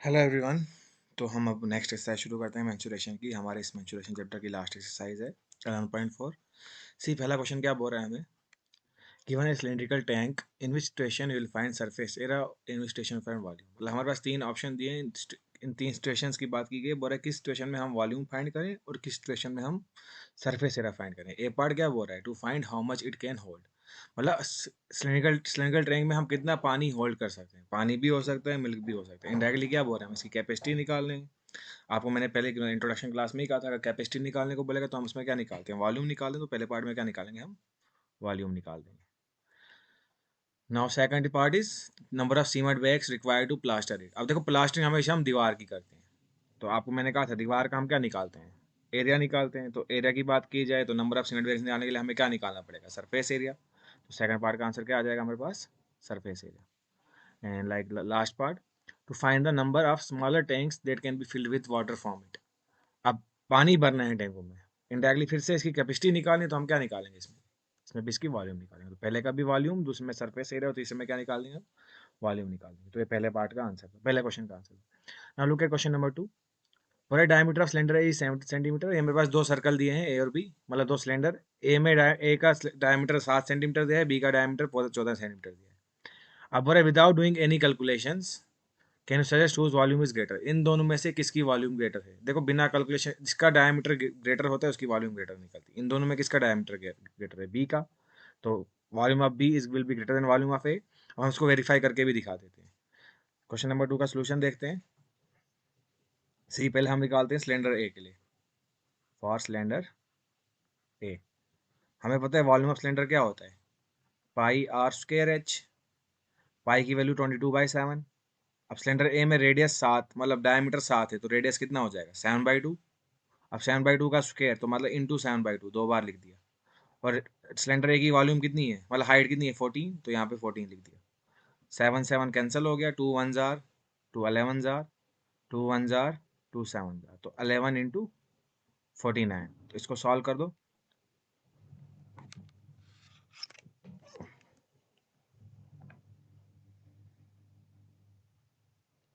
Hello everyone. तो हम अब नेक्स्ट एक्सरसाइज शुरू करते हैं मेंस्ट्रुएशन की। हमारे इस मेंस्ट्रुएशन चैप्टर की लास्ट एक्सरसाइज है 11.4। सी पहला क्वेश्चन क्या बोल रहा है हमें, given A cylindrical tank in which situation you will find surface area in which situation find volume. मतलब हमारे पास तीन ऑप्शन दिए हैं, इन तीन सिचुएशंस की बात की गई। बोल रहा है किस सिचुएशन में हम वॉल्यूम फाइंड करें और किस सिचुएशन में हम सरफेस एरिया फाइंड करें। ए पार्ट क्या बोल रहा है, to find how much it can hold. मतलब सिलिंड्रिकल टैंक में हम कितना पानी होल्ड कर सकते हैं। पानी भी हो सकता है, मिल्क भी हो सकता है। इनडायरेक्टली क्या बोल रहे हैं, हम इसकी कैपेसिटी निकाल लें। आपको मैंने पहले इंट्रोडक्शन क्लास में ही कहा था, अगर कैपेसिटी निकालने को बोलेगा तो हम उसमें क्या निकालते हैं, वॉल्यूम निकालें। तो पहले पार्ट में क्या निकालेंगे, हम वॉल्यूम निकाल देंगे। Now second part is number of cement bags required to plaster it. अब देखो, प्लास्टरिंग हमेशा हम दीवार की करते हैं, तो आपको मैंने कहा था दीवार का हम क्या निकालते हैं, एरिया निकालते हैं। तो एरिया की बात की जाए तो नंबर ऑफ सीमेंट बैग्स निकालने के लिए हमें क्या निकालना पड़ेगा, सरफेस एरिया। तो सेकंड पार्ट का आंसर क्या आ जाएगा हमारे पास, surface area. And like last part, to find the number of smaller tanks that can be filled with water from it. अब पानी भरना है टैंकों में, इनडायरेक्टली फिर से इसकी कैपेसिटी निकालनी है, तो हम क्या निकालेंगे इसमें, इसमें भी इसकी वॉल्यूम निकालेंगे। तो पहले का भी वॉल्यूम, दूसरे में सरफेस एरिया, तो तीसरे में क्या निकालेंगे, वॉल्यूम निकालेंगे। तो ये पहले पार्ट का आंसर था, पहले क्वेश्चन का answer. Now look at question number 2। For a diameter of cylinder A 70 centimetre. ये मेरे पास दो सर्कल दिए हैं, ए और बी, मतलब दो सिलेंडर। ए का डायमीटर 7 सेंटीमीटर दिया है, बी का डायमीटर 14 सेंटीमीटर दिया है। अब बोले without doing any calculations can you suggest whose volume is greater. इन दोनों में से किसकी वॉल्यूम ग्रेटर है। देखो, बिना कैलकुलेशन जिसका डायमीटर ग्रेटर होता है उसकी वॉल्यूम ग्रेटर निकलती है। इन दोनों में किसका डायमीटर ग्रेटर है, बी का। तो volume of B is will be greater than volume of A. और हम उसको वेरीफाई करके भी दिखा देते हैं। क्वेश्चन नंबर 2 का सोल्यूशन देखते हैं। सी पहले हम निकालते हैं सिलेंडर ए के लिए। फॉर सिलेंडर ए हमें पता है वॉल्यूम ऑफ सिलेंडर क्या होता है, पाई आर स्क्वायर एच। पाई की वैल्यू 22/7। अब सिलेंडर ए में रेडियस 7, मतलब डायमीटर 7 है, तो रेडियस कितना हो जाएगा, 7/2। अब 7/2 का स्क्वायर, तो मतलब इंटू 7/2, दो बार लिख दिया। और सिलेंडर ए की वॉल्यूम कितनी है, मतलब हाइट कितनी है, 14, तो यहाँ पे 14 लिख दिया। 7 7 कैंसिल हो गया, 2 1 जार, 2 11 जार, 2 1 जार, 2 7 जार, तो 11 इंटू 49। तो इसको सॉल्व कर दो।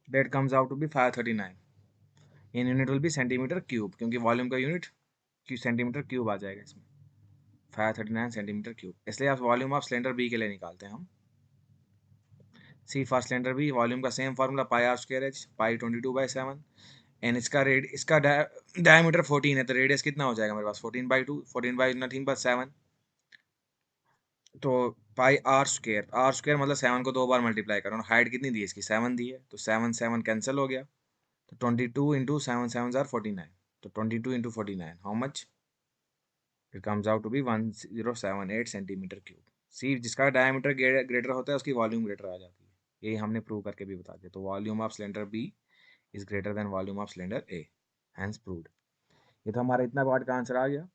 That comes out to be 539। In unit will be centimetre cube, क्योंकि वॉल्यूम का यूनिट सेंटीमीटर क्यूब आ जाएगा इसमें। 539 सेंटीमीटर क्यूब, इसलिए आप वॉल्यूम ऑफ सिलेंडर बी के लिए निकालते हैं हम। See for cylinder B, volume का same formula, pi r square h, pi 22/7। And इसका डायमीटर 14 है, तो रेडियस कितना हो जाएगा मेरे पास, 14/2, 14 बाई नथिंग बट 7। तो पाई आर स्क्वायर मतलब 7 को दो बार मल्टीप्लाई करो। हाइट कितनी दी है इसकी, 7 दी है, तो 7 7 कैंसिल हो गया। तो 22 इंटू 7 7 जार 49। तो 22 into 49 how much, it comes out to be 1078 centimetre cube. C जिसका डायमीटर ग्रेटर होता है उसकी वॉल्यूम ग्रेटर आ जाती है। ये हमने प्रूव करके भी बता दिया। तो volume of cylinder B is greater than volume of cylinder A, hence proved. ये तो हमारा इतना पार्ट का आंसर आ गया।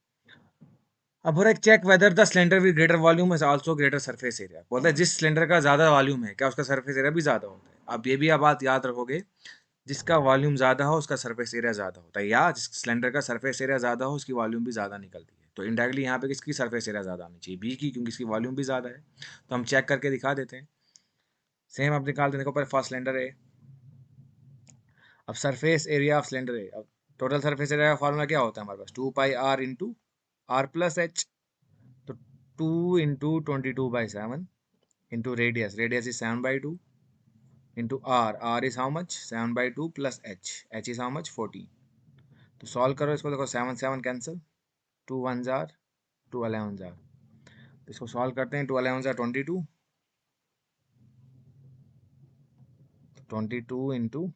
अब हो रहा है check whether the cylinder with greater volume is also greater surface area. बोलता है जिस सिलेंडर का ज्यादा वॉल्यूम है क्या उसका सरफेस एरिया भी ज्यादा होता है। अब ये भी आप बात याद रखोगे, जिसका वॉल्यूम ज़्यादा हो उसका सरफेस एरिया ज़्यादा होता है, या जिस सिलेंडर का सरफेस एरिया ज़्यादा हो उसकी वॉल्यूम भी ज़्यादा निकलती है। तो इनडायरेक्टली यहाँ पे किसकी सरफेस एरिया ज़्यादा आनी चाहिए, बी की, क्योंकि इसकी वॉल्यूम भी ज़्यादा है। तो हम चेक करके दिखा देते हैं। सेम आप निकाल देने को पर फर्स्ट सिलेंडर है। अब सरफेस एरिया ऑफ सिलेंडर है। अब टोटल सरफेस एरिया का फॉर्मूला क्या होता है हमारे पास, 2 pi r into r plus h. तो 2 into 22/7 into radius, radius is 7/2 into r is how much, 7/2 plus h is how much, 14। तो सॉल्व करो इसको, देखो 7 7 कैंसिल, 2 1 जार, 2 11 जार। इसको सॉल्व करते हैं, 2 11 जार 22, 22 इंटू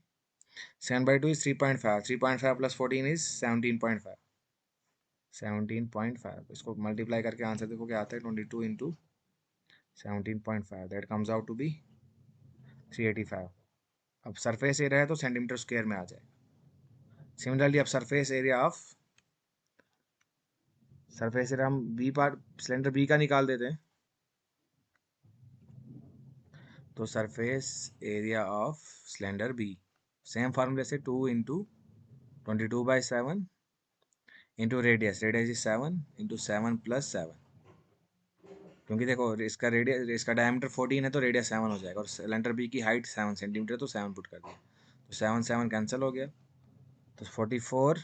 7/2 इज 3.5, 3.5 प्लस 14 इज 17.5, 17.5। इसको मल्टीप्लाई करके आंसर देखो क्या आता है, 22 into 17.5, that comes out to be 385। अब सरफेस एरिया है तो सेंटीमीटर स्क्वायर में आ जाएगा। सिमिलरली अब सरफेस एरिया हम बी पार्ट सिलेंडर बी का निकाल देते हैं। तो surface area of cylinder B, same फार्मूले से 2 into 22/7 into radius, radius is 7 into 7 plus 7। क्योंकि देखो इसका रेडियस, इसका डायमीटर 14 है तो रेडियस 7 हो जाएगा, और सिलेंडर बी की हाइट 7 सेंटीमीटर, तो 7 पुट कर दिया। तो 7 7 कैंसिल हो गया, तो 44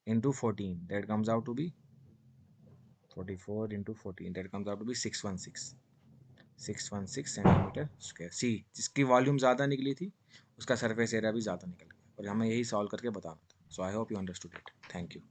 into 14 that comes out to be 44 into 14 that comes out to be 616 centimetre square. C, जिसकी वॉल्यूम ज़्यादा निकली थी उसका सरफेस एरिया भी ज़्यादा निकल गया, और हमें यही सॉल्व करके बताना था। So I hope you understood it. Thank you.